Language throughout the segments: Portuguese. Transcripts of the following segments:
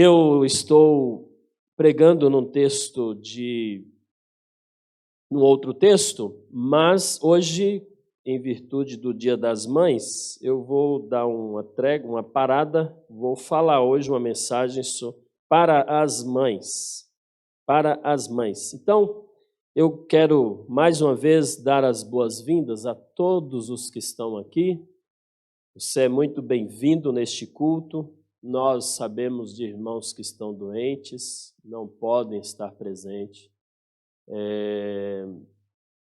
Eu estou pregando num outro texto, mas hoje, em virtude do Dia das Mães, eu vou dar uma trégua, uma parada, vou falar hoje uma mensagem para as mães, para as mães. Então, eu quero mais uma vez dar as boas-vindas a todos os que estão aqui. Você é muito bem-vindo neste culto. Nós sabemos de irmãos que estão doentes, não podem estar presentes.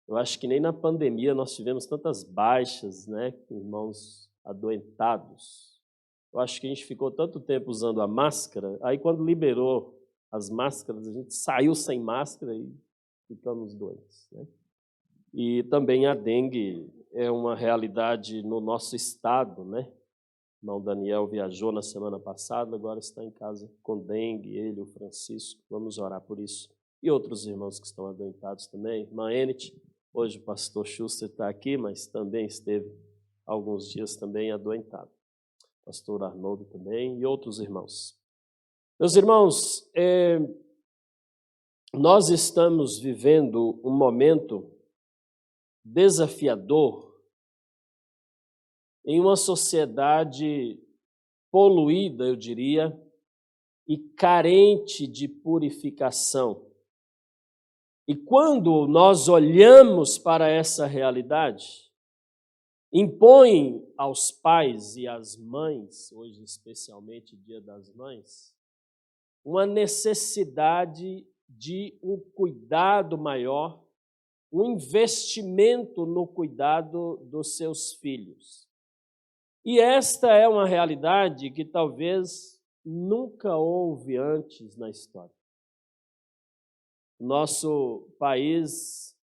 Eu acho que nem na pandemia nós tivemos tantas baixas, né, irmãos adoentados. Eu acho que a gente ficou tanto tempo usando a máscara, aí quando liberou as máscaras, a gente saiu sem máscara e ficamos doentes, né? E também a dengue é uma realidade no nosso estado, né? O irmão Daniel viajou na semana passada, agora está em casa com dengue, ele, o Francisco, vamos orar por isso. E outros irmãos que estão adoentados também, irmã Enit, hoje o pastor Schuster está aqui, mas também esteve alguns dias também adoentado. Pastor Arnoldo também e outros irmãos. Meus irmãos, nós estamos vivendo um momento desafiador em uma sociedade poluída, eu diria, e carente de purificação. E quando nós olhamos para essa realidade, impõe aos pais e às mães, hoje especialmente Dia das Mães, uma necessidade de um cuidado maior, um investimento no cuidado dos seus filhos. E esta é uma realidade que talvez nunca houve antes na história. Nosso país,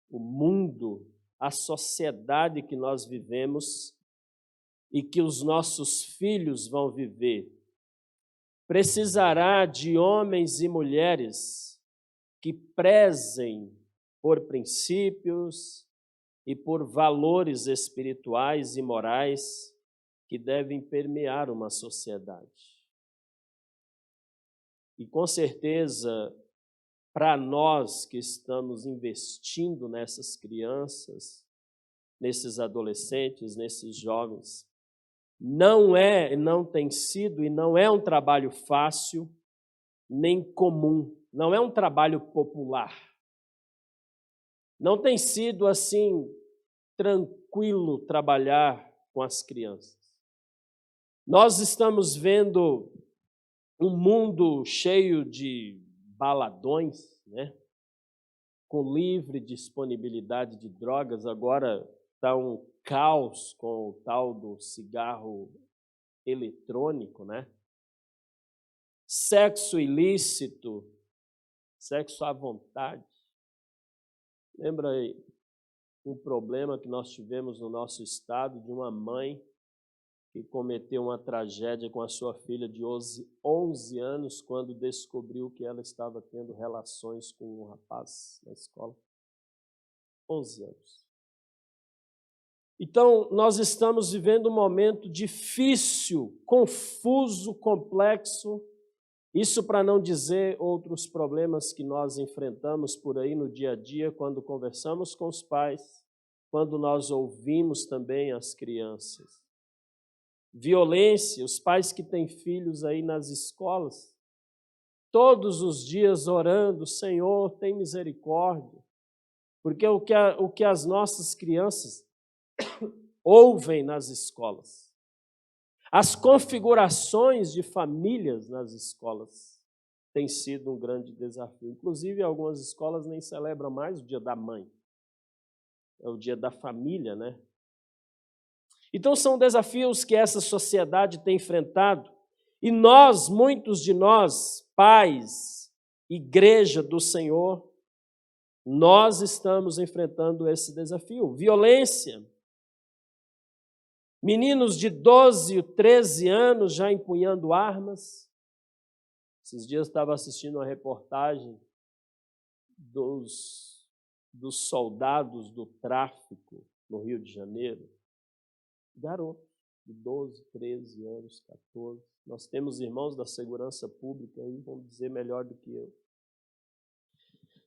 o mundo, a sociedade que nós vivemos e que os nossos filhos vão viver, precisará de homens e mulheres que prezem por princípios e por valores espirituais e morais que devem permear uma sociedade. E com certeza, para nós que estamos investindo nessas crianças, nesses adolescentes, nesses jovens, não tem sido e não é um trabalho fácil nem comum, não é um trabalho popular. Não tem sido assim tranquilo trabalhar com as crianças. Nós estamos vendo um mundo cheio de baladões, né? Com livre disponibilidade de drogas. Agora está um caos com o tal do cigarro eletrônico, né? Sexo ilícito, sexo à vontade. Lembra aí um problema que nós tivemos no nosso estado de uma mãe que cometeu uma tragédia com a sua filha de 11 anos quando descobriu que ela estava tendo relações com um rapaz na escola. 11 anos. Então, nós estamos vivendo um momento difícil, confuso, complexo, isso para não dizer outros problemas que nós enfrentamos por aí no dia a dia, quando conversamos com os pais, quando nós ouvimos também as crianças. Violência, os pais que têm filhos aí nas escolas, todos os dias orando, Senhor, tem misericórdia, porque o que as nossas crianças ouvem nas escolas, as configurações de famílias nas escolas tem sido um grande desafio. Inclusive, algumas escolas nem celebram mais o Dia da Mãe, é o Dia da Família, né? Então, são desafios que essa sociedade tem enfrentado e nós, muitos de nós, pais, igreja do Senhor, nós estamos enfrentando esse desafio. Violência. Meninos de 12, 13 anos já empunhando armas. Esses dias eu estava assistindo uma reportagem dos soldados do tráfico no Rio de Janeiro. Garoto, de 12, 13 anos, 14. Nós temos irmãos da segurança pública aí, vão dizer melhor do que eu.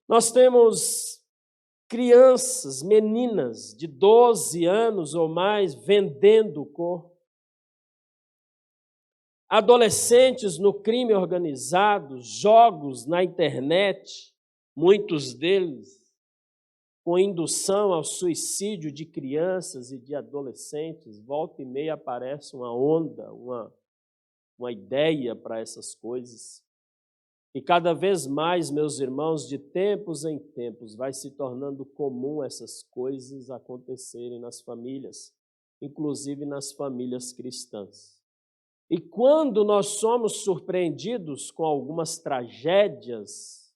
Nós temos crianças, meninas de 12 anos ou mais vendendo o corpo. Adolescentes no crime organizado, jogos na internet, muitos deles com indução ao suicídio de crianças e de adolescentes. Volta e meia aparece uma onda, uma ideia para essas coisas. E cada vez mais, meus irmãos, de tempos em tempos, vai se tornando comum essas coisas acontecerem nas famílias, inclusive nas famílias cristãs. E quando nós somos surpreendidos com algumas tragédias,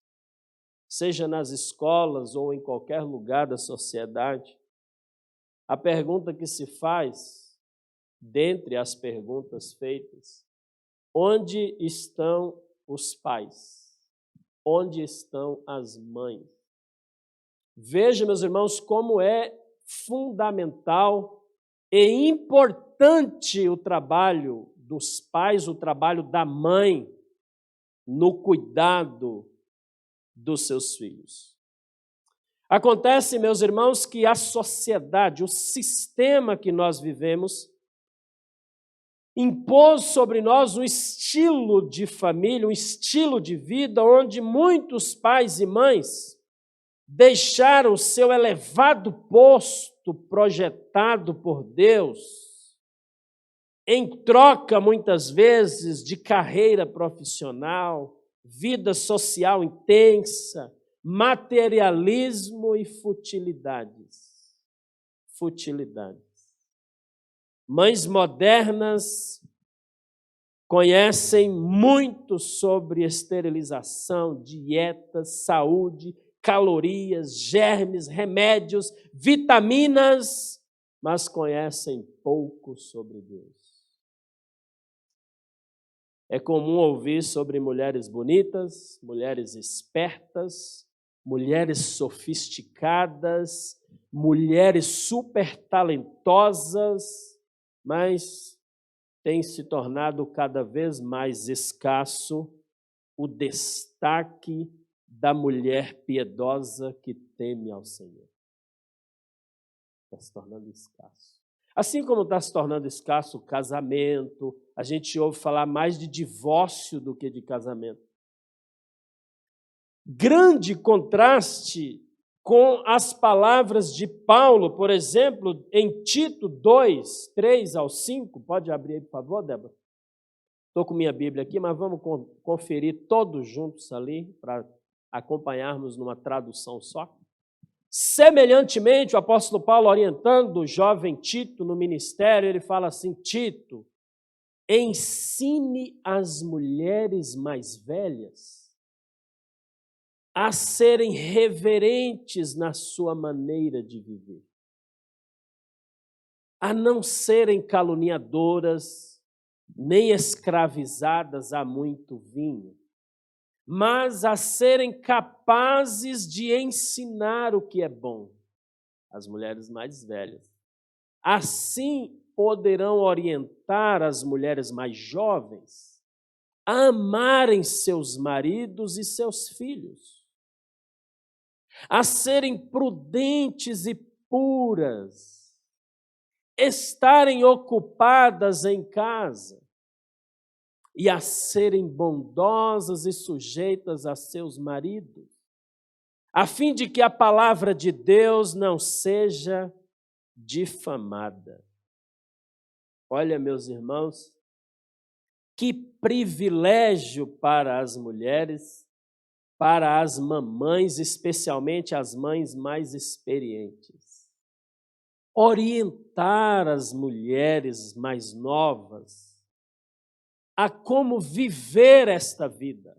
seja nas escolas ou em qualquer lugar da sociedade, a pergunta que se faz, dentre as perguntas feitas, onde estão os pais? Onde estão as mães? Veja, meus irmãos, como é fundamental e importante o trabalho dos pais, o trabalho da mãe no cuidado dos seus filhos. Acontece, meus irmãos, que a sociedade, o sistema que nós vivemos, impôs sobre nós um estilo de família, um estilo de vida, onde muitos pais e mães deixaram o seu elevado posto projetado por Deus, em troca, muitas vezes, de carreira profissional, vida social intensa, materialismo e futilidades. Futilidades. Mães modernas conhecem muito sobre esterilização, dietas, saúde, calorias, germes, remédios, vitaminas, mas conhecem pouco sobre Deus. É comum ouvir sobre mulheres bonitas, mulheres espertas, mulheres sofisticadas, mulheres super talentosas, mas tem se tornado cada vez mais escasso o destaque da mulher piedosa que teme ao Senhor. Está se tornando escasso. Assim como está se tornando escasso o casamento, a gente ouve falar mais de divórcio do que de casamento. Grande contraste com as palavras de Paulo, por exemplo, em Tito 2, 3 ao 5. Pode abrir aí, por favor, Débora? Estou com minha Bíblia aqui, mas vamos conferir todos juntos ali, para acompanharmos numa tradução só. Semelhantemente, o apóstolo Paulo, orientando o jovem Tito no ministério, ele fala assim: Tito, ensine as mulheres mais velhas a serem reverentes na sua maneira de viver, a não serem caluniadoras, nem escravizadas a muito vinho, mas a serem capazes de ensinar o que é bom, as mulheres mais velhas. Assim poderão orientar as mulheres mais jovens a amarem seus maridos e seus filhos, a serem prudentes e puras, estarem ocupadas em casa e a serem bondosas e sujeitas a seus maridos, a fim de que a palavra de Deus não seja difamada. Olha, meus irmãos, que privilégio para as mulheres, para as mamães, especialmente as mães mais experientes. Orientar as mulheres mais novas a como viver esta vida,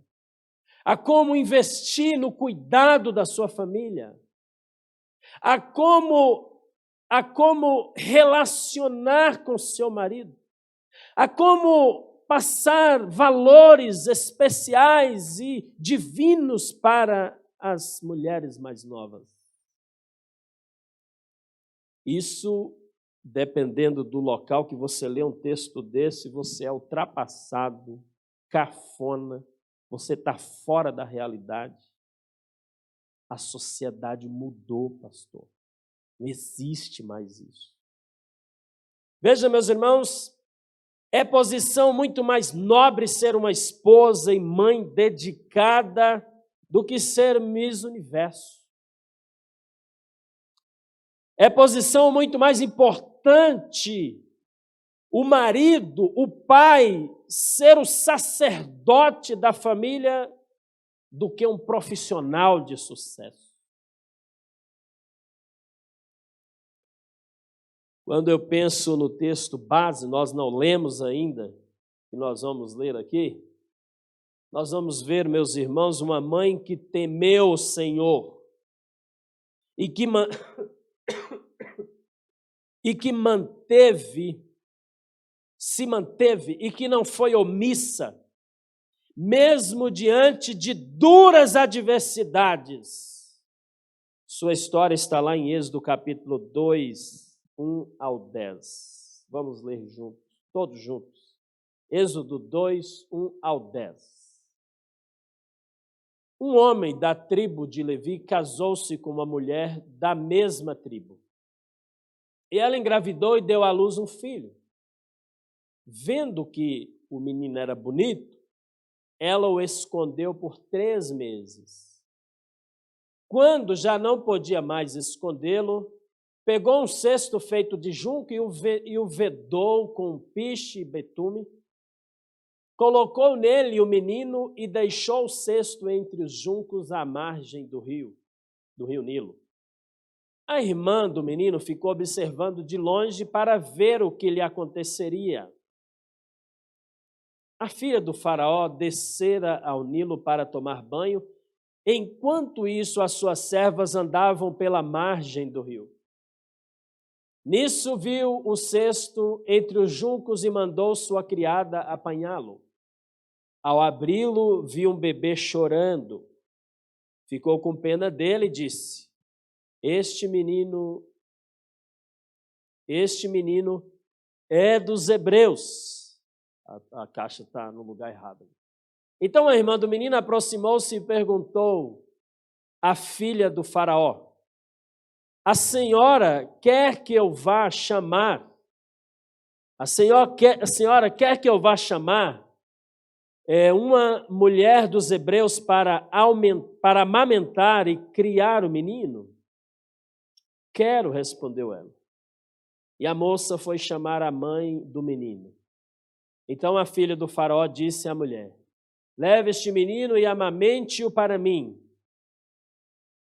a como investir no cuidado da sua família, a como relacionar com seu marido, a como passar valores especiais e divinos para as mulheres mais novas. Isso dependendo do local que você lê um texto desse, você é ultrapassado, cafona, você está fora da realidade. A sociedade mudou, pastor. Não existe mais isso. Veja, meus irmãos, é posição muito mais nobre ser uma esposa e mãe dedicada do que ser Miss Universo. É posição muito mais importante o marido, o pai, ser o sacerdote da família do que um profissional de sucesso. Quando eu penso no texto base, nós não lemos ainda, e nós vamos ler aqui, nós vamos ver, meus irmãos, uma mãe que temeu o Senhor e que se manteve e que não foi omissa, mesmo diante de duras adversidades. Sua história está lá em Êxodo capítulo 2, 1 ao 10. Vamos ler juntos, todos juntos. Êxodo 2, 1 ao 10. Um homem da tribo de Levi casou-se com uma mulher da mesma tribo. E ela engravidou e deu à luz um filho. Vendo que o menino era bonito, ela o escondeu por 3 meses. Quando já não podia mais escondê-lo, pegou um cesto feito de junco e o vedou com piche e betume, colocou nele o menino e deixou o cesto entre os juncos à margem do rio Nilo. A irmã do menino ficou observando de longe para ver o que lhe aconteceria. A filha do faraó descera ao Nilo para tomar banho, enquanto isso as suas servas andavam pela margem do rio. Nisso viu o cesto entre os juncos e mandou sua criada apanhá-lo. Ao abri-lo, viu um bebê chorando. Ficou com pena dele e disse: Este menino é dos hebreus. A caixa está no lugar errado. Então a irmã do menino aproximou-se e perguntou à filha do faraó: A senhora quer que eu vá chamar? A senhora quer que eu vá chamar uma mulher dos hebreus para amamentar e criar o menino? Quero, respondeu ela. E a moça foi chamar a mãe do menino. Então a filha do faraó disse à mulher: Leve este menino e amamente-o para mim,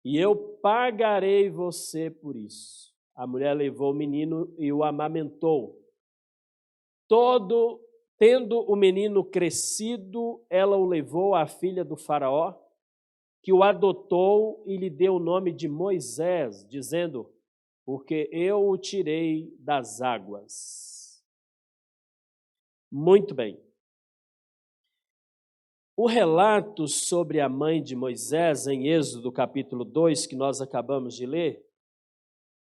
e eu pagarei você por isso. A mulher levou o menino e o amamentou. Tendo o menino crescido, ela o levou à filha do faraó, que o adotou e lhe deu o nome de Moisés, dizendo: Porque eu o tirei das águas. Muito bem. O relato sobre a mãe de Moisés, em Êxodo capítulo 2, que nós acabamos de ler,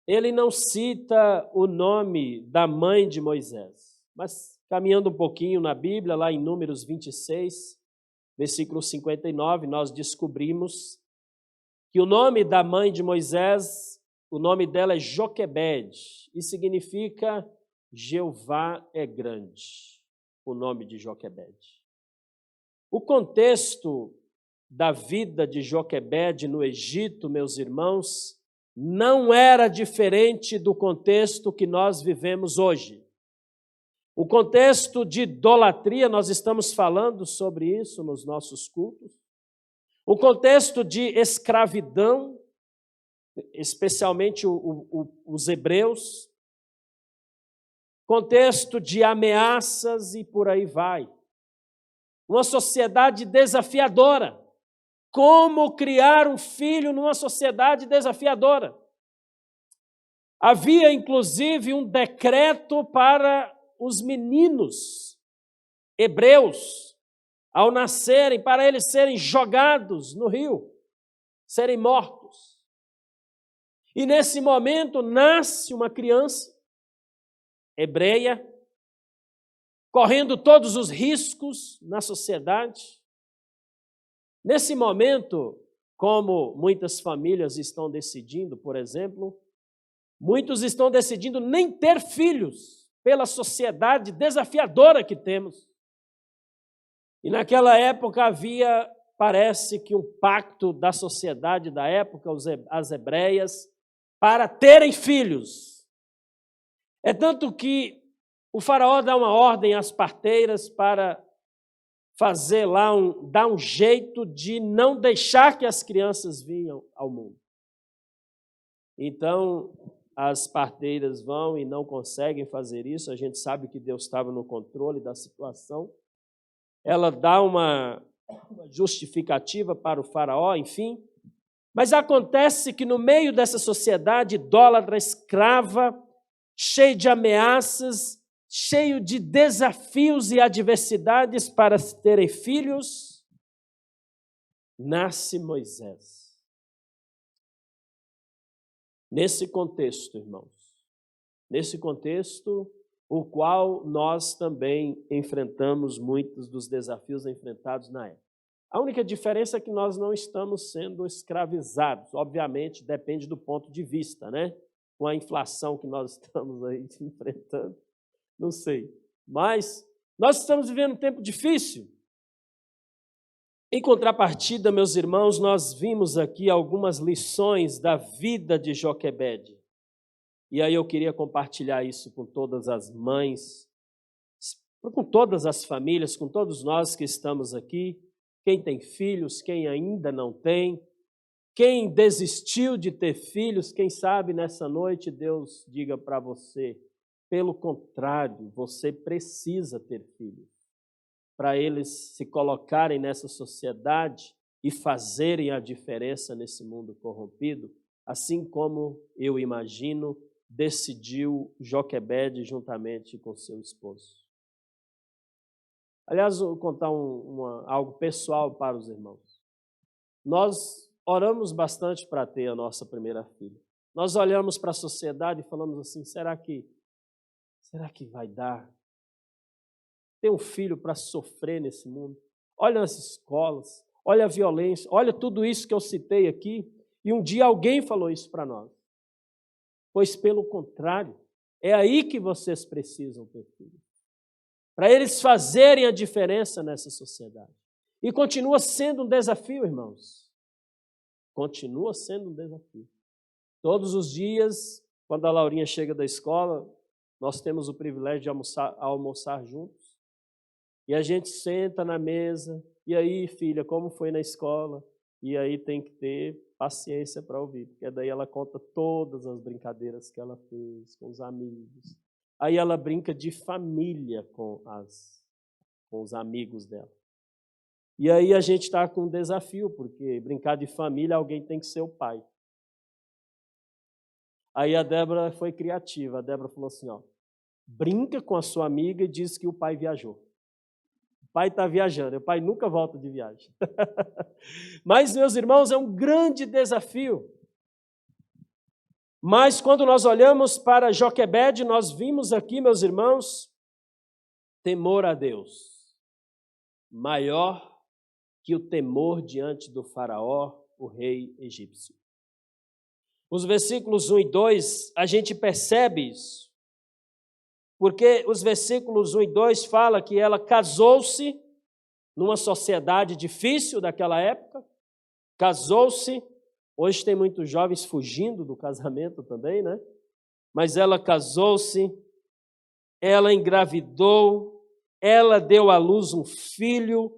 ele não cita o nome da mãe de Moisés, mas caminhando um pouquinho na Bíblia, lá em Números 26, versículo 59, nós descobrimos que o nome da mãe de Moisés, o nome dela é Joquebede, e significa Jeová é grande, o nome de Joquebede. O contexto da vida de Joquebede no Egito, meus irmãos, não era diferente do contexto que nós vivemos hoje. O contexto de idolatria, nós estamos falando sobre isso nos nossos cultos. O contexto de escravidão, especialmente os hebreus. Contexto de ameaças e por aí vai. Uma sociedade desafiadora. Como criar um filho numa sociedade desafiadora? Havia, inclusive, um decreto para os meninos hebreus, ao nascerem, para eles serem jogados no rio, serem mortos. E nesse momento nasce uma criança, hebreia, correndo todos os riscos na sociedade. Nesse momento, como muitas famílias estão decidindo, por exemplo, muitos estão decidindo nem ter filhos pela sociedade desafiadora que temos. E naquela época havia, parece que um pacto da sociedade da época, as hebreias, para terem filhos. É tanto que o faraó dá uma ordem às parteiras para fazer lá, dar um jeito de não deixar que as crianças venham ao mundo. Então, as parteiras vão e não conseguem fazer isso. A gente sabe que Deus estava no controle da situação. Ela dá uma justificativa para o faraó, enfim. Mas acontece que no meio dessa sociedade idólatra, escrava, cheia de ameaças, cheio de desafios e adversidades para terem filhos, nasce Moisés. Nesse contexto, irmãos, nesse contexto, o qual nós também enfrentamos muitos dos desafios enfrentados na época. A única diferença é que nós não estamos sendo escravizados. Obviamente, depende do ponto de vista, né? Com a inflação que nós estamos aí enfrentando, não sei. Mas nós estamos vivendo um tempo difícil. Em contrapartida, meus irmãos, nós vimos aqui algumas lições da vida de Joquebede. E aí eu queria compartilhar isso com todas as mães, com todas as famílias, com todos nós que estamos aqui, quem tem filhos, quem ainda não tem, quem desistiu de ter filhos, quem sabe nessa noite Deus diga para você, pelo contrário, você precisa ter filhos, para eles se colocarem nessa sociedade e fazerem a diferença nesse mundo corrompido, assim como eu imagino, decidiu Joquebede juntamente com seu esposo. Aliás, vou contar algo pessoal para os irmãos. Nós oramos bastante para ter a nossa primeira filha. Nós olhamos para a sociedade e falamos assim, será que vai dar? Ter um filho para sofrer nesse mundo? Olha as escolas, olha a violência, olha tudo isso que eu citei aqui. E um dia alguém falou isso para nós. Pois, pelo contrário, é aí que vocês precisam ter filhos. Para eles fazerem a diferença nessa sociedade. E continua sendo um desafio, irmãos. Continua sendo um desafio. Todos os dias, quando a Laurinha chega da escola, nós temos o privilégio de almoçar juntos. E a gente senta na mesa. E aí, filha, como foi na escola? E aí tem que ter paciência para ouvir, porque daí ela conta todas as brincadeiras que ela fez com os amigos. Aí ela brinca de família com os amigos dela. E aí a gente está com um desafio, porque brincar de família, alguém tem que ser o pai. Aí a Débora foi criativa, a Débora falou assim, brinca com a sua amiga e diz que o pai viajou. O pai está viajando, o pai nunca volta de viagem. Mas, meus irmãos, é um grande desafio. Mas quando nós olhamos para Joquebede, nós vimos aqui, meus irmãos, temor a Deus, maior que o temor diante do faraó, o rei egípcio. Os versículos 1 e 2, a gente percebe isso. Porque os versículos 1 e 2 falam que ela casou-se numa sociedade difícil daquela época, casou-se, hoje tem muitos jovens fugindo do casamento também, né? Mas ela casou-se, ela engravidou, ela deu à luz um filho,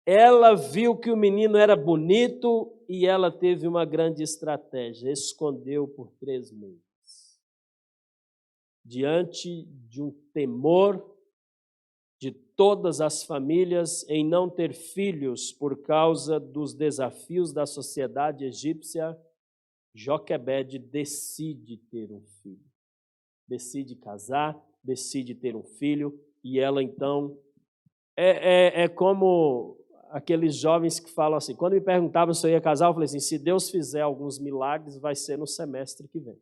ela viu que o menino era bonito e ela teve uma grande estratégia, escondeu por 3 meses. Diante de um temor de todas as famílias em não ter filhos por causa dos desafios da sociedade egípcia, Joquebede decide ter um filho. Decide casar, decide ter um filho, e ela então é como aqueles jovens que falam assim, quando me perguntavam se eu ia casar, eu falei assim, se Deus fizer alguns milagres, vai ser no semestre que vem.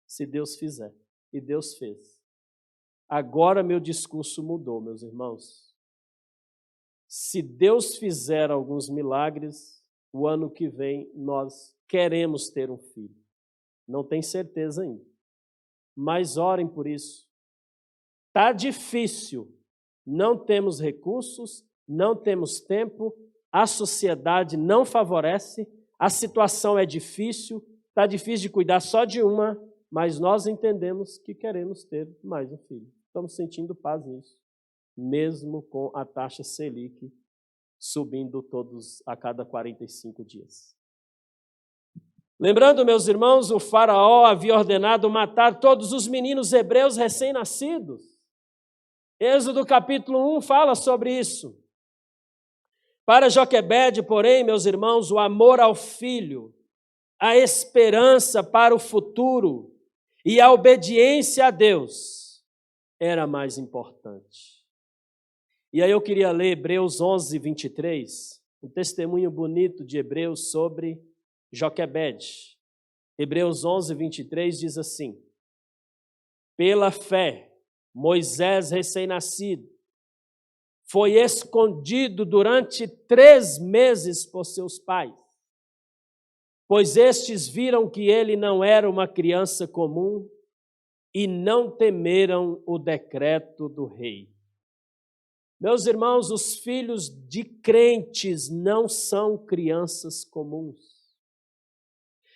Se Deus fizer. E Deus fez. Agora meu discurso mudou, meus irmãos. Se Deus fizer alguns milagres, o ano que vem nós queremos ter um filho. Não tem certeza ainda. Mas orem por isso. Está difícil. Não temos recursos, não temos tempo, a sociedade não favorece, a situação é difícil, está difícil de cuidar só de uma, mas nós entendemos que queremos ter mais um filho. Estamos sentindo paz nisso, mesmo com a taxa Selic subindo todos a cada 45 dias. Lembrando, meus irmãos, o faraó havia ordenado matar todos os meninos hebreus recém-nascidos. Êxodo capítulo 1 fala sobre isso. Para Joquebede, porém, meus irmãos, o amor ao filho, a esperança para o futuro e a obediência a Deus era mais importante. E aí eu queria ler Hebreus 11, 23, um testemunho bonito de Hebreus sobre Joquebede. Hebreus 11, 23 diz assim: pela fé, Moisés, recém-nascido, foi escondido durante 3 meses por seus pais, pois estes viram que ele não era uma criança comum e não temeram o decreto do rei. Meus irmãos, os filhos de crentes não são crianças comuns.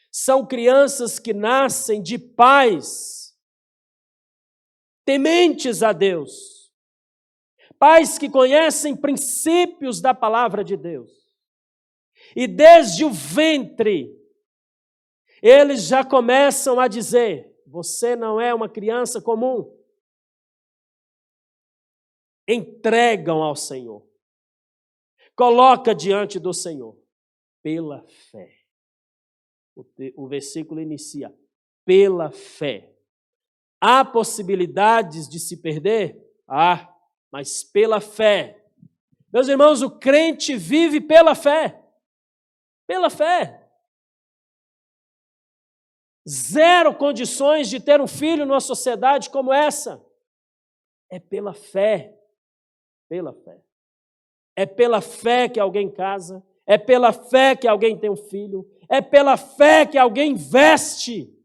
São crianças que nascem de pais tementes a Deus, pais que conhecem princípios da palavra de Deus. E desde o ventre, eles já começam a dizer: você não é uma criança comum. Entregam ao Senhor. Coloca diante do Senhor, pela fé. O versículo inicia, pela fé. Há possibilidades de se perder? Há, mas pela fé. Meus irmãos, o crente vive pela fé. Pela fé. 0 condições de ter um filho numa sociedade como essa. É pela fé. Pela fé. É pela fé que alguém casa. É pela fé que alguém tem um filho. É pela fé que alguém investe.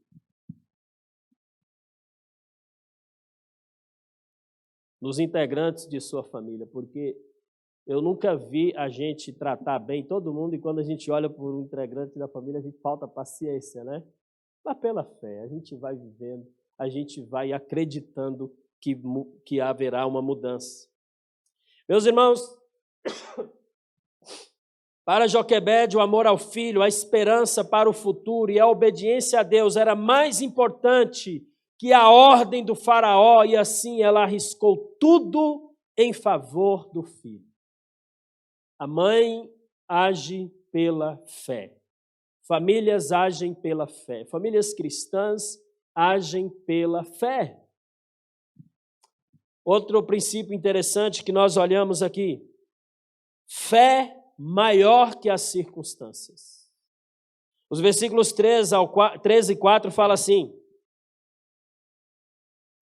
Nos integrantes de sua família, porque eu nunca vi a gente tratar bem todo mundo e quando a gente olha por um integrante da família, a gente falta paciência, né? Mas pela fé, a gente vai vivendo, a gente vai acreditando que haverá uma mudança. Meus irmãos, para Joquebede, o amor ao filho, a esperança para o futuro e a obediência a Deus era mais importante que a ordem do faraó, e assim ela arriscou tudo em favor do filho. A mãe age pela fé. Famílias agem pela fé. Famílias cristãs agem pela fé. Outro princípio interessante que nós olhamos aqui: fé maior que as circunstâncias. Os versículos 13 e 4 falam assim: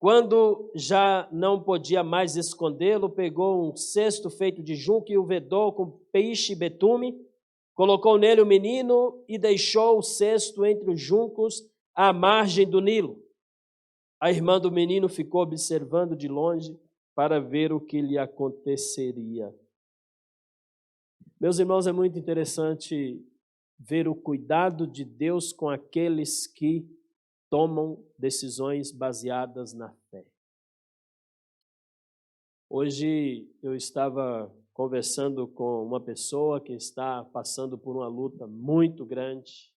quando já não podia mais escondê-lo, pegou um cesto feito de junco e o vedou com peixe e betume, colocou nele o menino e deixou o cesto entre os juncos à margem do Nilo. A irmã do menino ficou observando de longe para ver o que lhe aconteceria. Meus irmãos, é muito interessante ver o cuidado de Deus com aqueles que tomam decisões baseadas na fé. Hoje eu estava conversando com uma pessoa que está passando por uma luta muito grande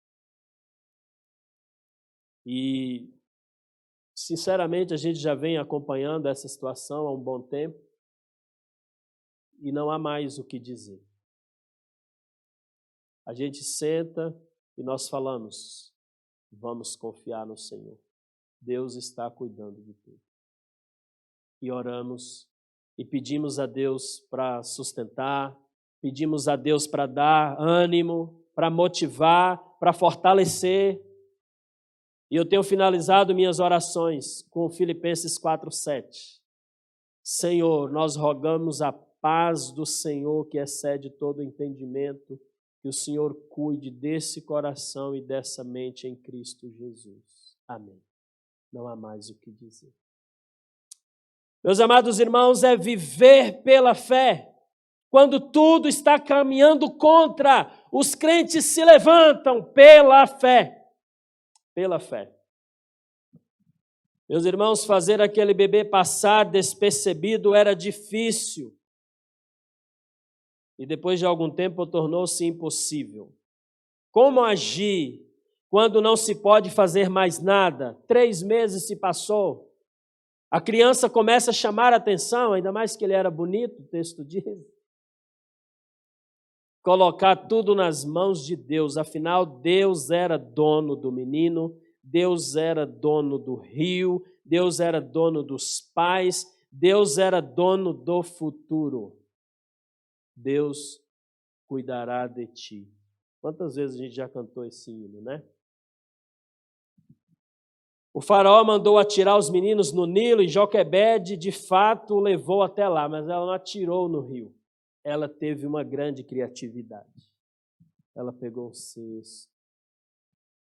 e, sinceramente, a gente já vem acompanhando essa situação há um bom tempo e não há mais o que dizer. A gente senta e nós falamos: vamos confiar no Senhor. Deus está cuidando de tudo. E oramos e pedimos a Deus para sustentar, pedimos a Deus para dar ânimo, para motivar, para fortalecer. E eu tenho finalizado minhas orações com Filipenses 4:7. Senhor, nós rogamos a paz do Senhor que excede todo entendimento, que o Senhor cuide desse coração e dessa mente em Cristo Jesus. Amém. Não há mais o que dizer. Meus amados irmãos, é viver pela fé. Quando tudo está caminhando contra, os crentes se levantam pela fé. Pela fé. Meus irmãos, fazer aquele bebê passar despercebido era difícil. E depois de algum tempo tornou-se impossível. Como agir quando não se pode fazer mais nada? 3 meses se passou. A criança começa a chamar a atenção, ainda mais que ele era bonito, o texto diz. Colocar tudo nas mãos de Deus, afinal Deus era dono do menino, Deus era dono do rio, Deus era dono dos pais, Deus era dono do futuro. Deus cuidará de ti. Quantas vezes a gente já cantou esse hino, né? O faraó mandou atirar os meninos no Nilo e Joquebede, de fato, o levou até lá, mas ela não atirou no rio. Ela teve uma grande criatividade. Ela pegou um cesto.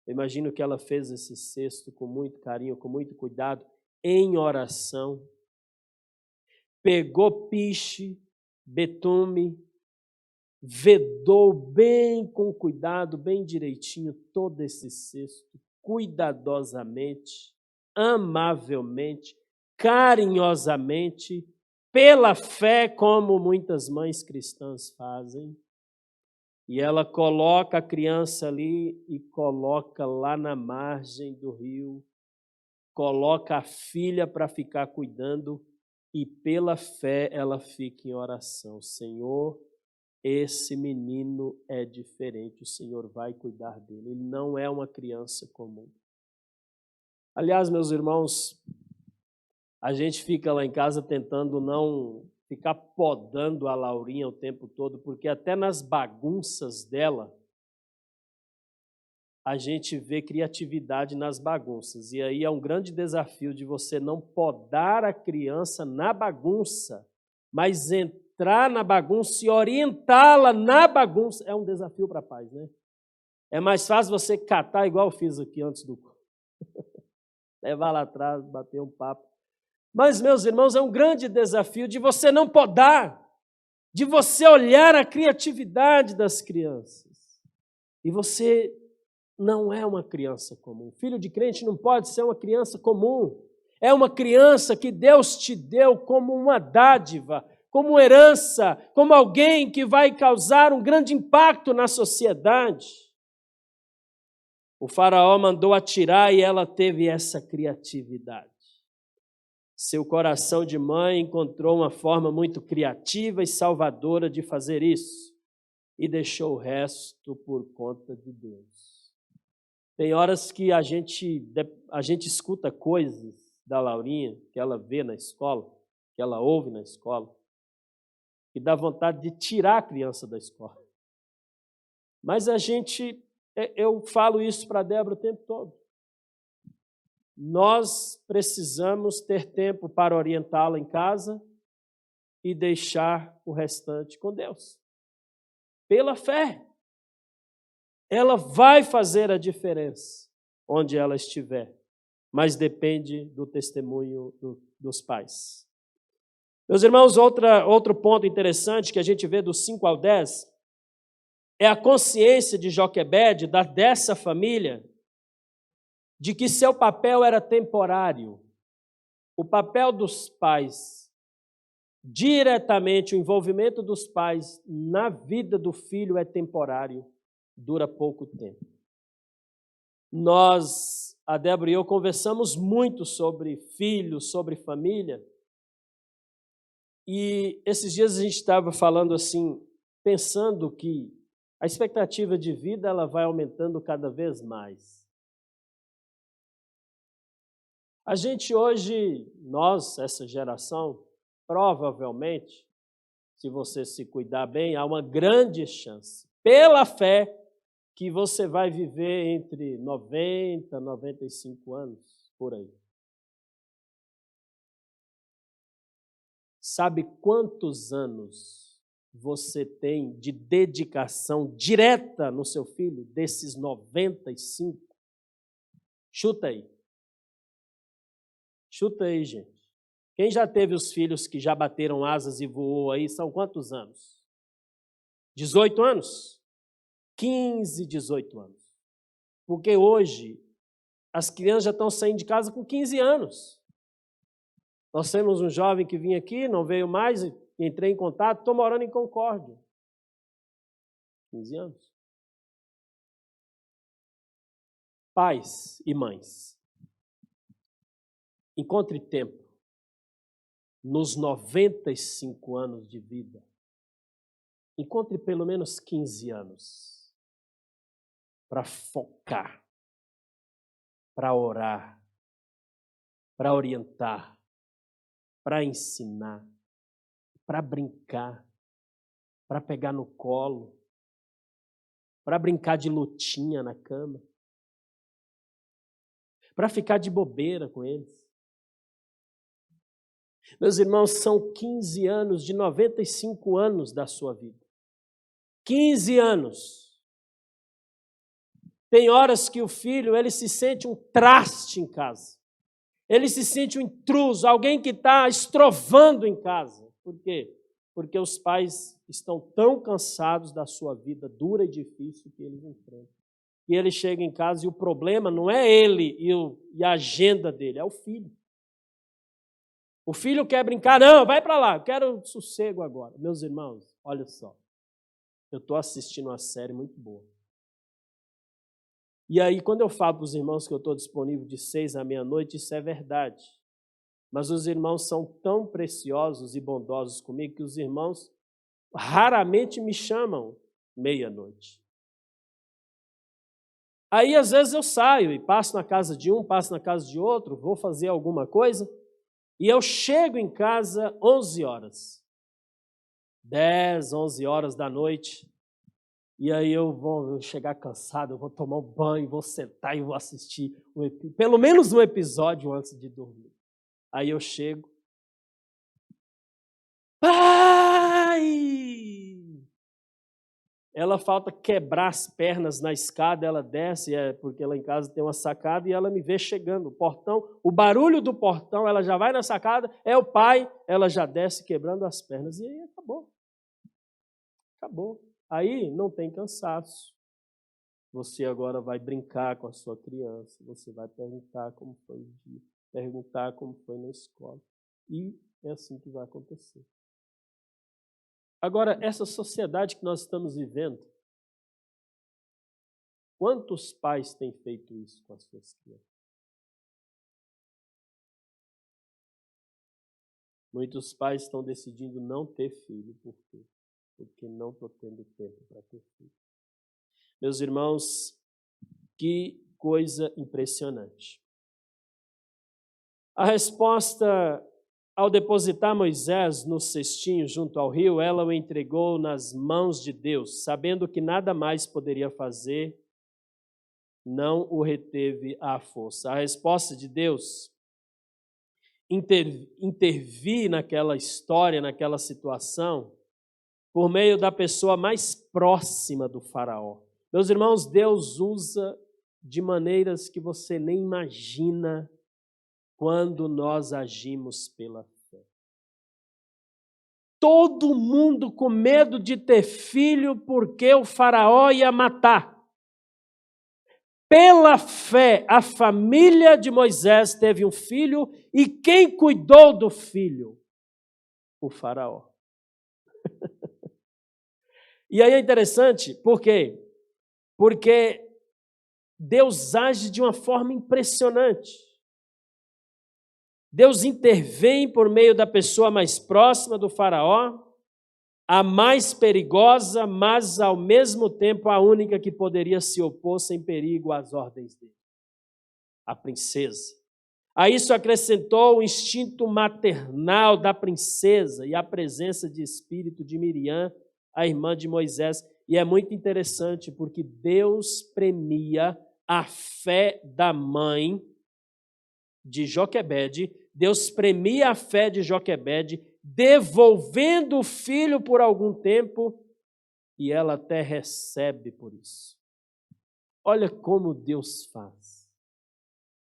Eu imagino que ela fez esse cesto com muito carinho, com muito cuidado, em oração. Pegou piche, betume, vedou bem com cuidado, bem direitinho, todo esse cesto, cuidadosamente, amavelmente, carinhosamente, pela fé, como muitas mães cristãs fazem. E ela coloca a criança ali e coloca lá na margem do rio, coloca a filha para ficar cuidando e pela fé ela fica em oração. Senhor, esse menino é diferente, o Senhor vai cuidar dele, ele não é uma criança comum. Aliás, meus irmãos, a gente fica lá em casa tentando não ficar podando a Laurinha o tempo todo, porque até nas bagunças dela, a gente vê criatividade nas bagunças. E aí é um grande desafio de você não podar a criança na bagunça, mas entrar na bagunça e orientá-la na bagunça. É um desafio para pais, né? É mais fácil você catar, igual eu fiz aqui antes do... levar lá atrás, bater um papo. Mas, meus irmãos, é um grande desafio de você não podar, de você olhar a criatividade das crianças. E você não é uma criança comum. Filho de crente não pode ser uma criança comum. É uma criança que Deus te deu como uma dádiva, como herança, como alguém que vai causar um grande impacto na sociedade. O faraó mandou atirar e ela teve essa criatividade. Seu coração de mãe encontrou uma forma muito criativa e salvadora de fazer isso e deixou o resto por conta de Deus. Tem horas que a gente escuta coisas da Laurinha, que ela vê na escola, que ela ouve na escola, que dá vontade de tirar a criança da escola. Mas eu falo isso para a Débora o tempo todo. Nós precisamos ter tempo para orientá-la em casa e deixar o restante com Deus. Pela fé. Ela vai fazer a diferença onde ela estiver, mas depende do testemunho dos pais. Meus irmãos, outro ponto interessante que a gente vê dos 5 ao 10 é a consciência de Joquebede, dessa família, de que seu papel era temporário. O papel dos pais, diretamente, o envolvimento dos pais na vida do filho é temporário, dura pouco tempo. A Débora e eu, conversamos muito sobre filhos, sobre família, e esses dias a gente estava falando assim, pensando que a expectativa de vida ela vai aumentando cada vez mais. A gente hoje, essa geração, provavelmente, se você se cuidar bem, há uma grande chance, pela fé, que você vai viver entre 90 e 95 anos, por aí. Sabe quantos anos você tem de dedicação direta no seu filho, desses 95? Chuta aí. Chuta aí, gente. Quem já teve os filhos que já bateram asas e voou aí, são quantos anos? 18 anos? 15, 18 anos. Porque hoje, as crianças já estão saindo de casa com 15 anos. Nós temos um jovem que vinha aqui, não veio mais, entrei em contato, estou morando em Concórdia. 15 anos. Pais e mães, encontre tempo nos 95 anos de vida. Encontre pelo menos 15 anos para focar, para orar, para orientar, para ensinar, para brincar, para pegar no colo, para brincar de lutinha na cama, para ficar de bobeira com eles. Meus irmãos, são 15 anos de 95 anos da sua vida. 15 anos. Tem horas que o filho, ele se sente um traste em casa. Ele se sente um intruso, alguém que está estrovando em casa. Por quê? Porque os pais estão tão cansados da sua vida dura e difícil que eles enfrentam. E ele chega em casa e o problema não é ele e a agenda dele, é o filho. O filho quer brincar, não, vai para lá, eu quero sossego agora. Meus irmãos, olha só, eu estou assistindo uma série muito boa. E aí, quando eu falo para os irmãos que eu estou disponível de 6 à meia-noite, isso é verdade. Mas os irmãos são tão preciosos e bondosos comigo que os irmãos raramente me chamam meia-noite. Aí, às vezes, eu saio e passo na casa de um, passo na casa de outro, vou fazer alguma coisa, e eu chego em casa 11 horas. 10, 11 horas da noite. E aí eu vou chegar cansado, eu vou tomar um banho, vou sentar e vou assistir pelo menos um episódio antes de dormir. Aí eu chego. Pai! Ela falta quebrar as pernas na escada, ela desce, porque lá em casa tem uma sacada, e ela me vê chegando. O portão, o barulho do portão, ela já vai na sacada, é o pai, ela já desce quebrando as pernas. E aí acabou. Acabou. Aí não tem cansaço. Você agora vai brincar com a sua criança, você vai perguntar como foi o dia, perguntar como foi na escola. E é assim que vai acontecer. Agora, essa sociedade que nós estamos vivendo, quantos pais têm feito isso com as suas crianças? Muitos pais estão decidindo não ter filho. Por quê? Porque não estou tendo tempo para ter filho. Meus irmãos, que coisa impressionante. A resposta, ao depositar Moisés no cestinho junto ao rio, ela o entregou nas mãos de Deus, sabendo que nada mais poderia fazer, não o reteve à força. A resposta de Deus, intervir naquela história, naquela situação, por meio da pessoa mais próxima do faraó. Meus irmãos, Deus usa de maneiras que você nem imagina quando nós agimos pela fé. Todo mundo com medo de ter filho porque o faraó ia matar. Pela fé, a família de Moisés teve um filho, e quem cuidou do filho? O faraó. E aí é interessante, por quê? Porque Deus age de uma forma impressionante. Deus intervém por meio da pessoa mais próxima do faraó, a mais perigosa, mas ao mesmo tempo a única que poderia se opor sem perigo às ordens dele, a princesa. A isso acrescentou o instinto maternal da princesa e a presença de espírito de Miriam, a irmã de Moisés. E é muito interessante porque Deus premia a fé da mãe de Joquebede, Deus premia a fé de Joquebede devolvendo o filho por algum tempo, e ela até recebe por isso. Olha como Deus faz.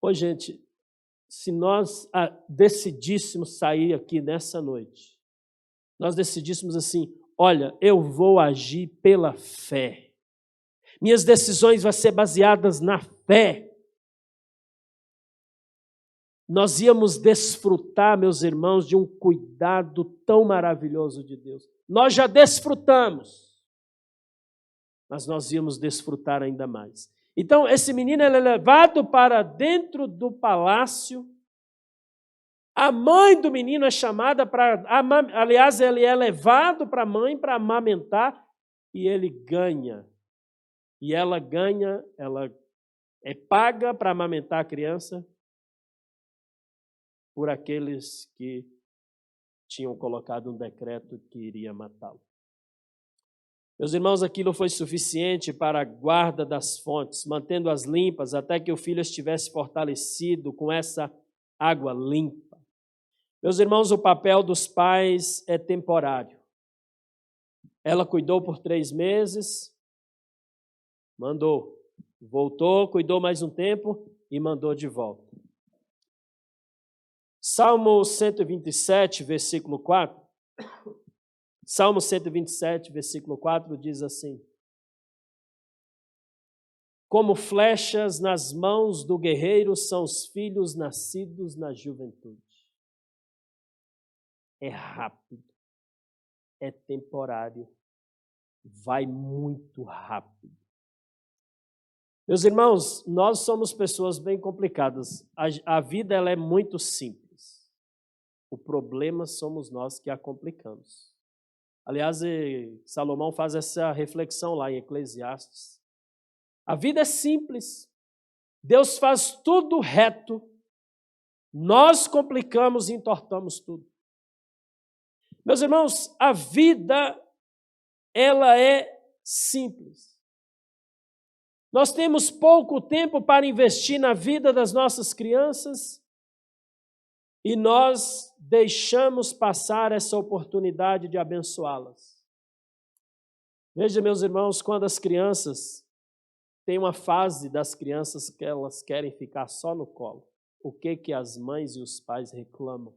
Ô, gente, se nós decidíssemos sair aqui nessa noite, nós decidíssemos assim, olha, eu vou agir pela fé. Minhas decisões vão ser baseadas na fé. Nós íamos desfrutar, meus irmãos, de um cuidado tão maravilhoso de Deus. Nós já desfrutamos, mas nós íamos desfrutar ainda mais. Então, esse menino ele é levado para dentro do palácio. A mãe do menino é chamada para... Aliás, ele é levado para a mãe para amamentar e ele ganha. E ela ganha, ela é paga para amamentar a criança por aqueles que tinham colocado um decreto que iria matá-lo. Meus irmãos, aquilo foi suficiente para a guarda das fontes, mantendo-as limpas até que o filho estivesse fortalecido com essa água limpa. Meus irmãos, o papel dos pais é temporário. Ela cuidou por 3 meses, mandou, voltou, cuidou mais um tempo e mandou de volta. Salmo 127, versículo 4. Salmo 127, versículo 4 diz assim: como flechas nas mãos do guerreiro são os filhos nascidos na juventude. É rápido, é temporário, vai muito rápido. Meus irmãos, nós somos pessoas bem complicadas. A vida ela é muito simples. O problema somos nós que a complicamos. Aliás, Salomão faz essa reflexão lá em Eclesiastes. A vida é simples. Deus faz tudo reto. Nós complicamos e entortamos tudo. Meus irmãos, a vida, ela é simples. Nós temos pouco tempo para investir na vida das nossas crianças e nós deixamos passar essa oportunidade de abençoá-las. Veja, meus irmãos, quando as crianças, tem uma fase das crianças que elas querem ficar só no colo. O que as mães e os pais reclamam?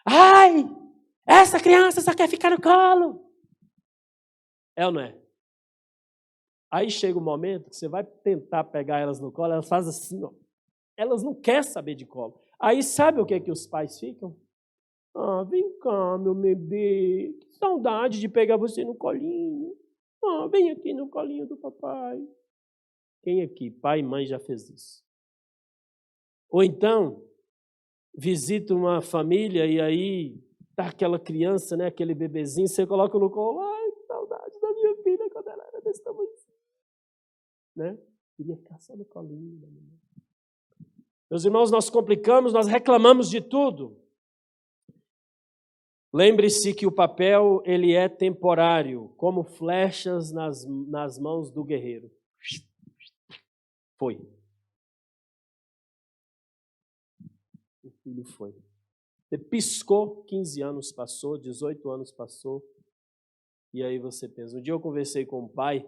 Ai, essa criança só quer ficar no colo. É ou não é? Aí chega o momento que você vai tentar pegar elas no colo, elas fazem assim, ó. Elas não querem saber de colo. Aí sabe o que os pais ficam? Ah, vem cá, meu bebê, que saudade de pegar você no colinho. Ah, vem aqui no colinho do papai. Quem aqui, pai e mãe, já fez isso? Ou então, visita uma família e aí tá aquela criança, né, aquele bebezinho, você coloca no colo, ai, que saudade da minha filha quando ela era desse tamanho. Né? Queria ficar só no colinho da minha. Meus irmãos, nós complicamos, nós reclamamos de tudo. Lembre-se que o papel, ele é temporário, como flechas nas mãos do guerreiro. Foi. O filho foi. Você piscou, 15 anos passou, 18 anos passou, e aí você pensa. Um dia eu conversei com um pai,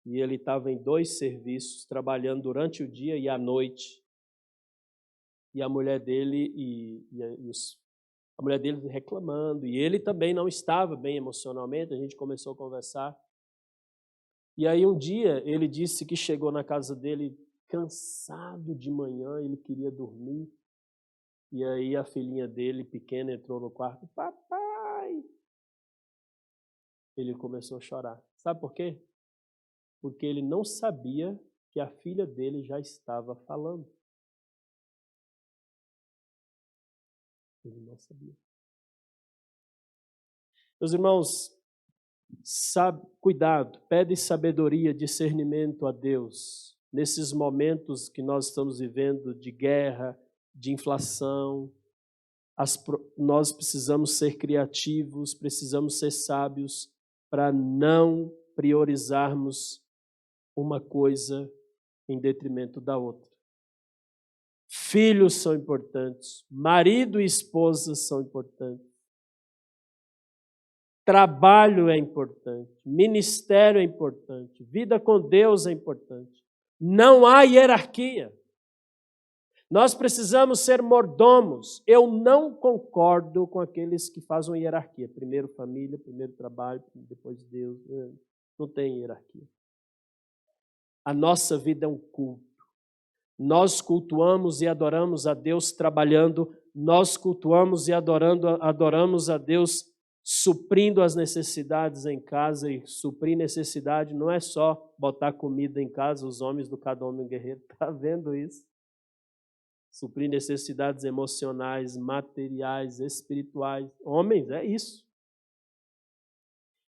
e ele estava em 2 serviços, trabalhando durante o dia e à noite. E a mulher dele a mulher dele reclamando, e ele também não estava bem emocionalmente, a gente começou a conversar. E aí um dia ele disse que chegou na casa dele cansado de manhã, ele queria dormir. E aí a filhinha dele, pequena, entrou no quarto, papai! Ele começou a chorar. Sabe por quê? Porque ele não sabia que a filha dele já estava falando. Ele não sabia. Meus irmãos, cuidado, pede sabedoria, discernimento a Deus. Nesses momentos que nós estamos vivendo de guerra, de inflação, nós precisamos ser criativos, precisamos ser sábios para não priorizarmos uma coisa em detrimento da outra. Filhos são importantes, marido e esposa são importantes, trabalho é importante, ministério é importante, vida com Deus é importante. Não há hierarquia. Nós precisamos ser mordomos. Eu não concordo com aqueles que fazem hierarquia. Primeiro família, primeiro trabalho, depois Deus. Não tem hierarquia. A nossa vida é um culto. Nós cultuamos e adoramos a Deus trabalhando. Nós cultuamos e adoramos a Deus suprindo as necessidades em casa. E suprir necessidade não é só botar comida em casa. Os homens do Cada Homem Guerreiro estão vendo isso. Suprir necessidades emocionais, materiais, espirituais. Homens, é isso.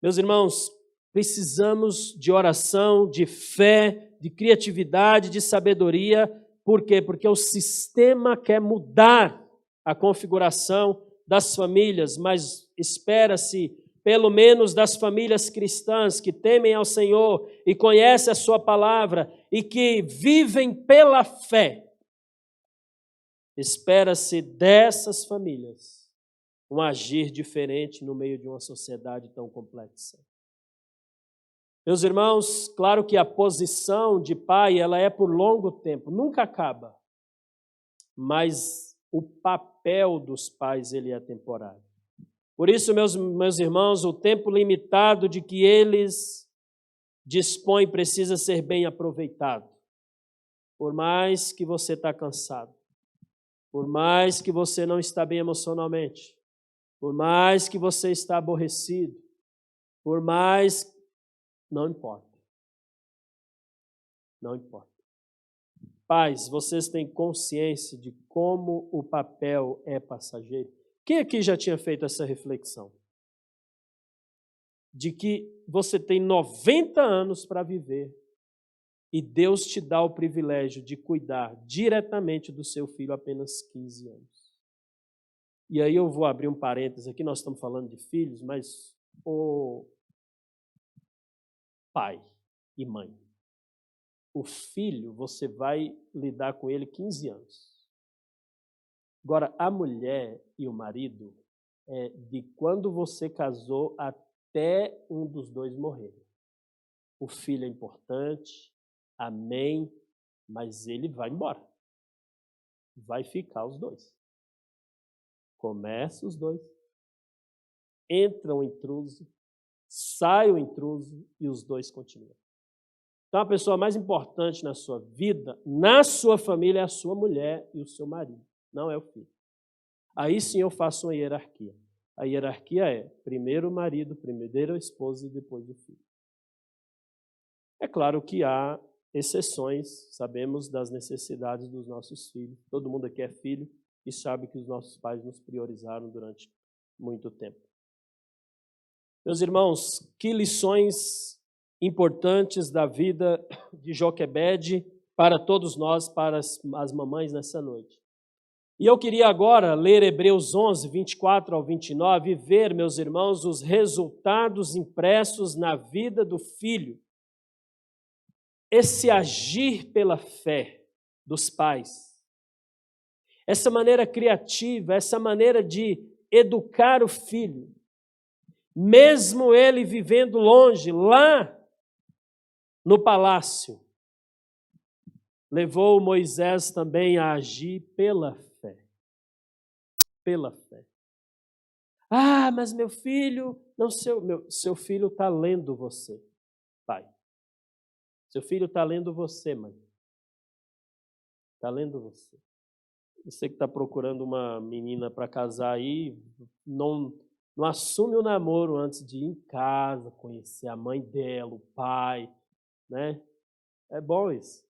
Meus irmãos, precisamos de oração, de fé, de criatividade, de sabedoria. Por quê? Porque o sistema quer mudar a configuração das famílias, mas espera-se, pelo menos das famílias cristãs que temem ao Senhor e conhecem a sua palavra e que vivem pela fé. Espera-se dessas famílias um agir diferente no meio de uma sociedade tão complexa. Meus irmãos, claro que a posição de pai, ela é por longo tempo, nunca acaba. Mas o papel dos pais, ele é temporário. Por isso, meus irmãos, o tempo limitado de que eles dispõem precisa ser bem aproveitado. Por mais que você está cansado, por mais que você não está bem emocionalmente, por mais que você está aborrecido, por mais... Não importa. Não importa. Pais, vocês têm consciência de como o papel é passageiro? Quem aqui já tinha feito essa reflexão? De que você tem 90 anos para viver e Deus te dá o privilégio de cuidar diretamente do seu filho apenas 15 anos. E aí eu vou abrir um parênteses aqui, nós estamos falando de filhos, mas o pai e mãe, o filho, você vai lidar com ele 15 anos. Agora, a mulher e o marido, de quando você casou até um dos dois morrer. O filho é importante, amém, mas ele vai embora. Vai ficar os dois. Começa os dois. Entra o intruso, sai o intruso e os dois continuam. Então, a pessoa mais importante na sua vida, na sua família, é a sua mulher e o seu marido, não é o filho. Aí sim eu faço uma hierarquia. A hierarquia é primeiro o marido, primeiro a esposa e depois o filho. É claro que há exceções, sabemos das necessidades dos nossos filhos. Todo mundo aqui é filho e sabe que os nossos pais nos priorizaram durante muito tempo. Meus irmãos, que lições importantes da vida de Joquebede para todos nós, para as mamães nessa noite. E eu queria agora ler Hebreus 11, 24 ao 29 e ver, meus irmãos, os resultados impressos na vida do filho. Esse agir pela fé dos pais, essa maneira criativa, essa maneira de educar o filho, mesmo ele vivendo longe, lá no palácio, levou Moisés também a agir pela fé. Pela fé. Ah, mas meu filho, não, seu filho está lendo você, pai. Seu filho está lendo você, mãe. Está lendo você. Você que está procurando uma menina para casar aí, não assume o namoro antes de ir em casa, conhecer a mãe dela, o pai, né? É bom isso.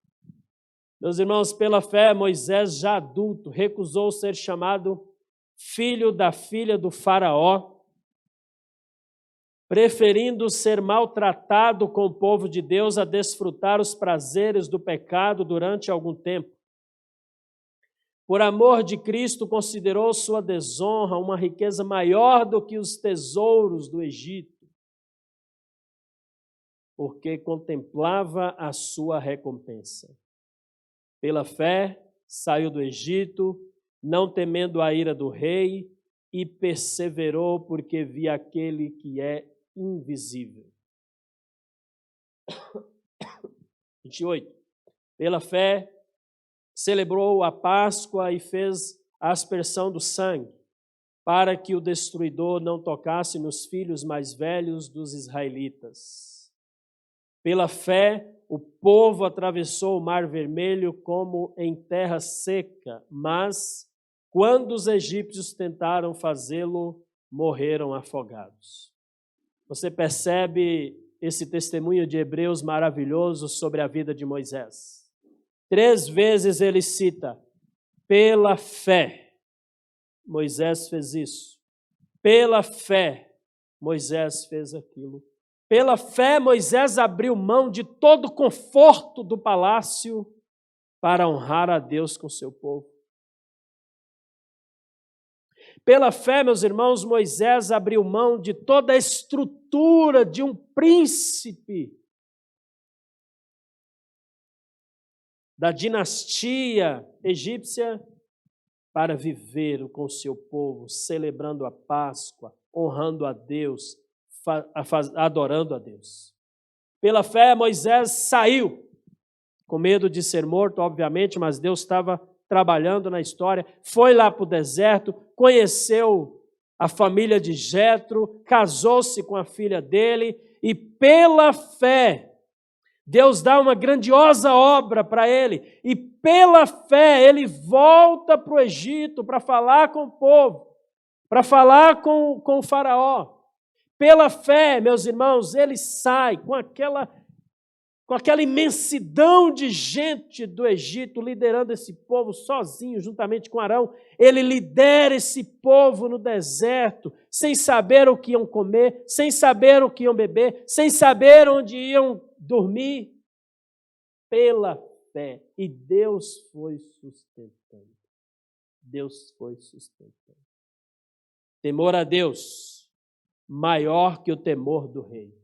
Meus irmãos, pela fé, Moisés, já adulto, recusou ser chamado filho da filha do faraó, preferindo ser maltratado com o povo de Deus a desfrutar os prazeres do pecado durante algum tempo. Por amor de Cristo, considerou sua desonra uma riqueza maior do que os tesouros do Egito, porque contemplava a sua recompensa. Pela fé, saiu do Egito, não temendo a ira do rei, e perseverou porque via aquele que é invisível. 28. Pela fé, celebrou a Páscoa e fez a aspersão do sangue, para que o destruidor não tocasse nos filhos mais velhos dos israelitas. Pela fé, o povo atravessou o Mar Vermelho como em terra seca, mas, quando os egípcios tentaram fazê-lo, morreram afogados. Você percebe esse testemunho de Hebreus maravilhoso sobre a vida de Moisés. 3 vezes ele cita, pela fé, Moisés fez isso. Pela fé, Moisés fez aquilo. Pela fé, Moisés abriu mão de todo o conforto do palácio para honrar a Deus com seu povo. Pela fé, meus irmãos, Moisés abriu mão de toda a estrutura de um príncipe da dinastia egípcia para viver com o seu povo, celebrando a Páscoa, honrando a Deus, adorando a Deus. Pela fé, Moisés saiu, com medo de ser morto, obviamente, mas Deus estava trabalhando na história, foi lá para o deserto, conheceu a família de Jetro, casou-se com a filha dele, e pela fé, Deus dá uma grandiosa obra para ele, e pela fé ele volta para o Egito para falar com o povo, para falar com o faraó. Pela fé, meus irmãos, ele sai com aquela imensidão de gente do Egito, liderando esse povo sozinho, juntamente com Arão. Ele lidera esse povo no deserto, sem saber o que iam comer, sem saber o que iam beber, sem saber onde iam dormir, pela fé. E Deus foi sustentando. Deus foi sustentando. Temor a Deus, maior que o temor do rei.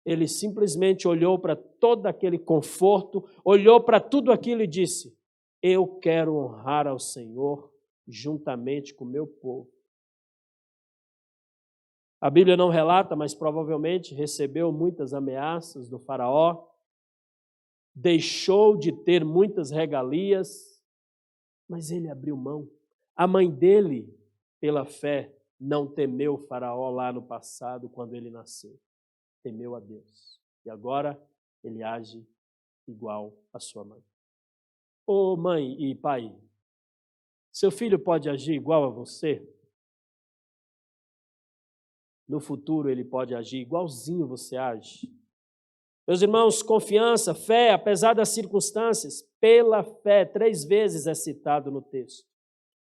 Ele simplesmente olhou para todo aquele conforto, olhou para tudo aquilo e disse, eu quero honrar ao Senhor juntamente com o meu povo. A Bíblia não relata, mas provavelmente recebeu muitas ameaças do faraó, deixou de ter muitas regalias, mas ele abriu mão. A mãe dele, pela fé, não temeu o faraó lá no passado, quando ele nasceu. Temeu a Deus. E agora ele age igual à sua mãe. Ô mãe e pai, seu filho pode agir igual a você? No futuro ele pode agir igualzinho você age? Meus irmãos, confiança, fé, apesar das circunstâncias, pela fé, 3 vezes é citado no texto.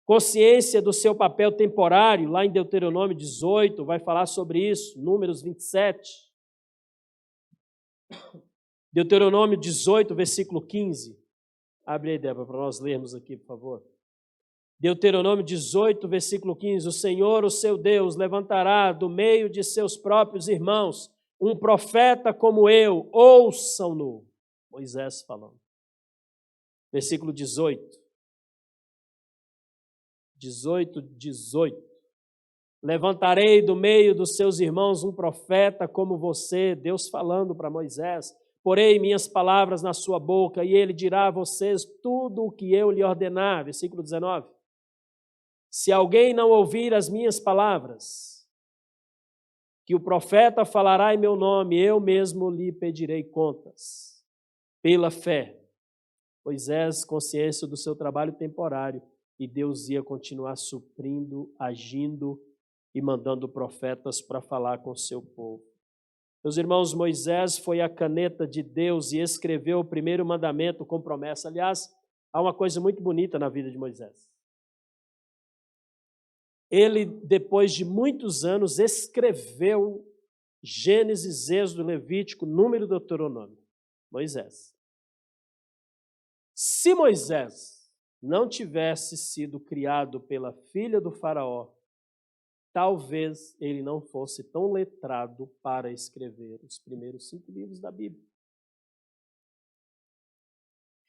Consciência do seu papel temporário, lá em Deuteronômio 18, vai falar sobre isso, Números 27. Deuteronômio 18, versículo 15. Abre aí, Débora, para nós lermos aqui, por favor. Deuteronômio 18, versículo 15. O Senhor, o seu Deus, levantará do meio de seus próprios irmãos um profeta como eu, ouçam-no. Moisés falando. Versículo 18. 18. Levantarei do meio dos seus irmãos um profeta como você, Deus falando para Moisés. Porei minhas palavras na sua boca e ele dirá a vocês tudo o que eu lhe ordenar. Versículo 19. Se alguém não ouvir as minhas palavras, que o profeta falará em meu nome, eu mesmo lhe pedirei contas. Pela fé, Moisés, consciência do seu trabalho temporário, e Deus ia continuar suprindo, agindo e mandando profetas para falar com o seu povo. Meus irmãos, Moisés foi a caneta de Deus e escreveu o primeiro mandamento com promessa. Aliás, há uma coisa muito bonita na vida de Moisés. Ele, depois de muitos anos, escreveu Gênesis, Êxodo, Levítico, Número, Deuteronômio. Moisés. Se Moisés não tivesse sido criado pela filha do faraó, talvez ele não fosse tão letrado para escrever os primeiros 5 livros da Bíblia.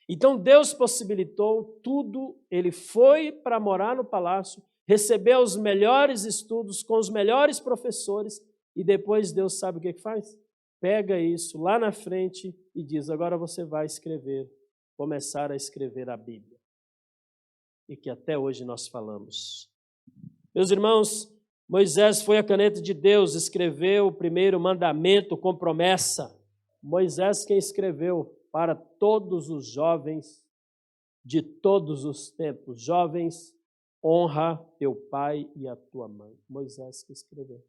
Então Deus possibilitou tudo, ele foi para morar no palácio, recebeu os melhores estudos, com os melhores professores, e depois Deus sabe o que faz? Pega isso lá na frente e diz, agora você vai começar a escrever a Bíblia. E que até hoje nós falamos. Meus irmãos, Moisés foi a caneta de Deus, escreveu o primeiro mandamento com promessa. Moisés quem escreveu para todos os jovens de todos os tempos. Jovens, honra teu pai e a tua mãe. Moisés que escreveu.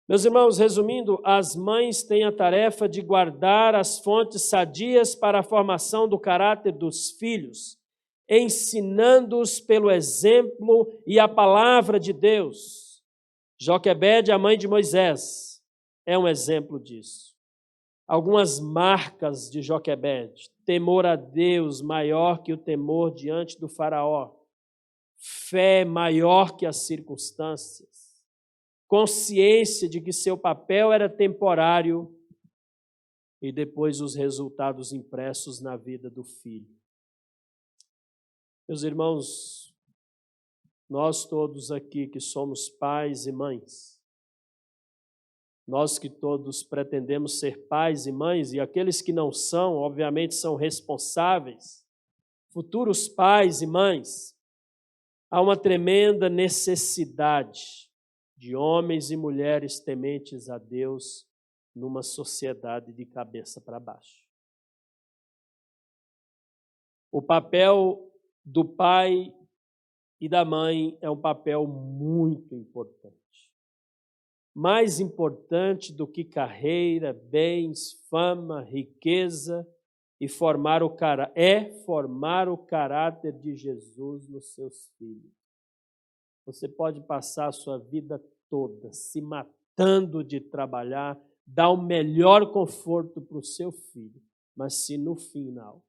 Meus irmãos, resumindo, as mães têm a tarefa de guardar as fontes sadias para a formação do caráter dos filhos, ensinando-os pelo exemplo e a palavra de Deus. Joquebede, a mãe de Moisés, é um exemplo disso. Algumas marcas de Joquebede: temor a Deus maior que o temor diante do faraó, fé maior que as circunstâncias, consciência de que seu papel era temporário e depois os resultados impressos na vida do filho. Meus irmãos, nós todos aqui que somos pais e mães, nós que todos pretendemos ser pais e mães, e aqueles que não são, obviamente são responsáveis, futuros pais e mães, há uma tremenda necessidade de homens e mulheres tementes a Deus numa sociedade de cabeça para baixo. O papel do pai e da mãe é um papel muito importante. Mais importante do que carreira, bens, fama, riqueza e formar o caráter de Jesus nos seus filhos. Você pode passar a sua vida toda se matando de trabalhar, dar o melhor conforto para o seu filho, mas se no final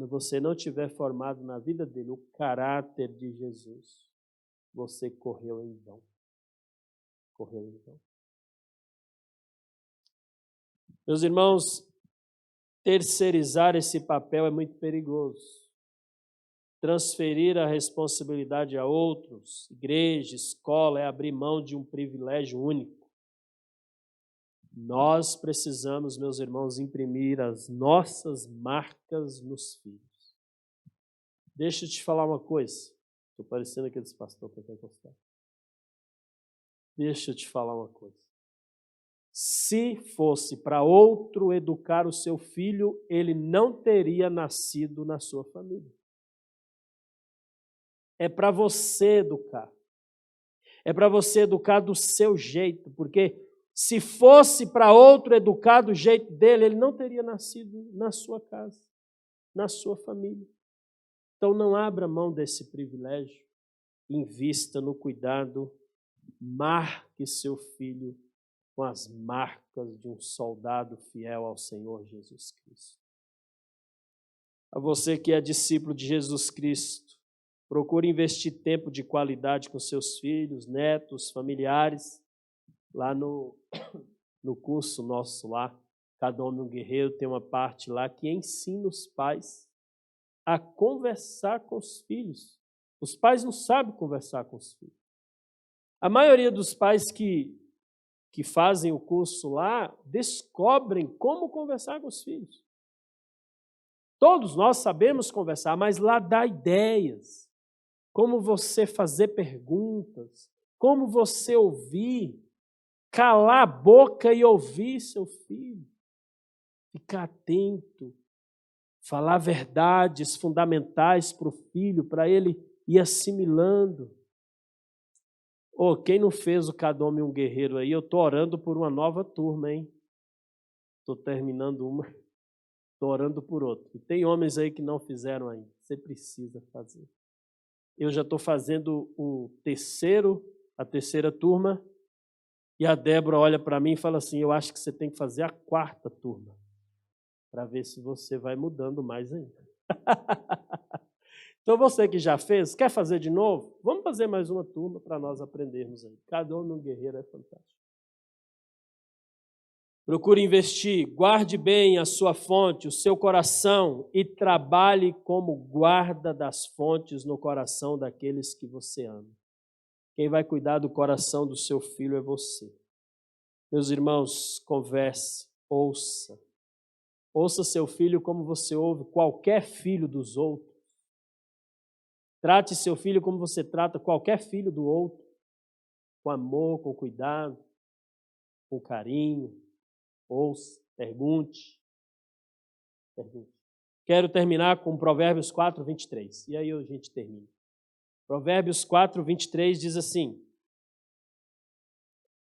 você não tiver formado na vida dele o caráter de Jesus, você correu em vão. Correu em vão. Meus irmãos, terceirizar esse papel é muito perigoso. Transferir a responsabilidade a outros, igreja, escola, é abrir mão de um privilégio único. Nós precisamos, meus irmãos, imprimir as nossas marcas nos filhos. Deixa eu te falar uma coisa. Estou parecendo aqueles pastores pentecostais. Deixa eu te falar uma coisa. Se fosse para outro educar o seu filho, ele não teria nascido na sua família. É para você educar. É para você educar do seu jeito, porque se fosse para outro educar do jeito dele, ele não teria nascido na sua casa, na sua família. Então não abra mão desse privilégio, invista no cuidado, marque seu filho com as marcas de um soldado fiel ao Senhor Jesus Cristo. A você que é discípulo de Jesus Cristo, procure investir tempo de qualidade com seus filhos, netos, familiares. Lá no curso nosso lá, Cada Homem um Guerreiro, tem uma parte lá que ensina os pais a conversar com os filhos. Os pais não sabem conversar com os filhos. A maioria dos pais que fazem o curso lá descobrem como conversar com os filhos. Todos nós sabemos conversar, mas lá dá ideias. Como você fazer perguntas, como você ouvir, calar a boca e ouvir seu filho, ficar atento, falar verdades fundamentais para o filho, para ele ir assimilando. Quem não fez o Cada Homem um Guerreiro aí, eu estou orando por uma nova turma, hein? Estou terminando uma, estou orando por outra. E tem homens aí que não fizeram ainda, você precisa fazer. Eu já estou fazendo a terceira turma, e a Débora olha para mim e fala assim, eu acho que você tem que fazer a quarta turma, para ver se você vai mudando mais ainda. Então você que já fez, quer fazer de novo? Vamos fazer mais uma turma para nós aprendermos aí. Cada Homem um Guerreiro é fantástico. Procure investir, guarde bem a sua fonte, o seu coração e trabalhe como guarda das fontes no coração daqueles que você ama. Quem vai cuidar do coração do seu filho é você. Meus irmãos, converse, ouça. Ouça seu filho como você ouve qualquer filho dos outros. Trate seu filho como você trata qualquer filho do outro, com amor, com cuidado, com carinho. Ouça, pergunte. Quero terminar com Provérbios 4, 23. E aí a gente termina. Provérbios 4, 23 diz assim: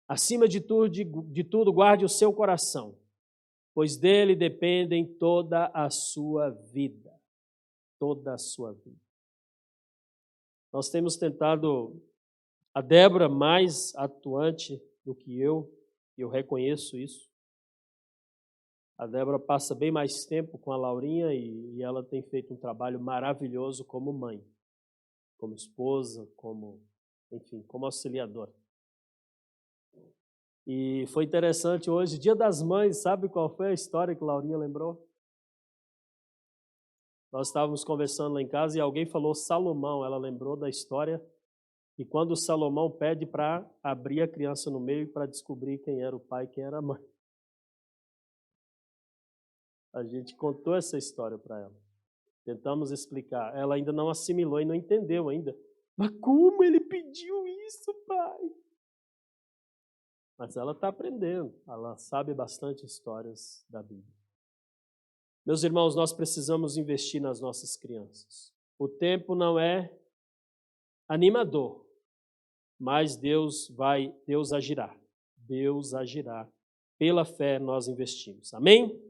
acima de tudo, guarde o seu coração, pois dele dependem toda a sua vida. Toda a sua vida. Nós temos tentado, a Débora mais atuante do que eu reconheço isso. A Débora passa bem mais tempo com a Laurinha e ela tem feito um trabalho maravilhoso como mãe, como esposa, como auxiliadora. E foi interessante hoje, Dia das Mães, sabe qual foi a história que a Laurinha lembrou? Nós estávamos conversando lá em casa e alguém falou Salomão, ela lembrou da história. E quando Salomão pede para abrir a criança no meio para descobrir quem era o pai e quem era a mãe. A gente contou essa história para ela. Tentamos explicar. Ela ainda não assimilou e não entendeu ainda. Mas como ele pediu isso, pai? Mas ela está aprendendo. Ela sabe bastante histórias da Bíblia. Meus irmãos, nós precisamos investir nas nossas crianças. O tempo não é animador, mas Deus agirá. Deus agirá. Pela fé nós investimos. Amém?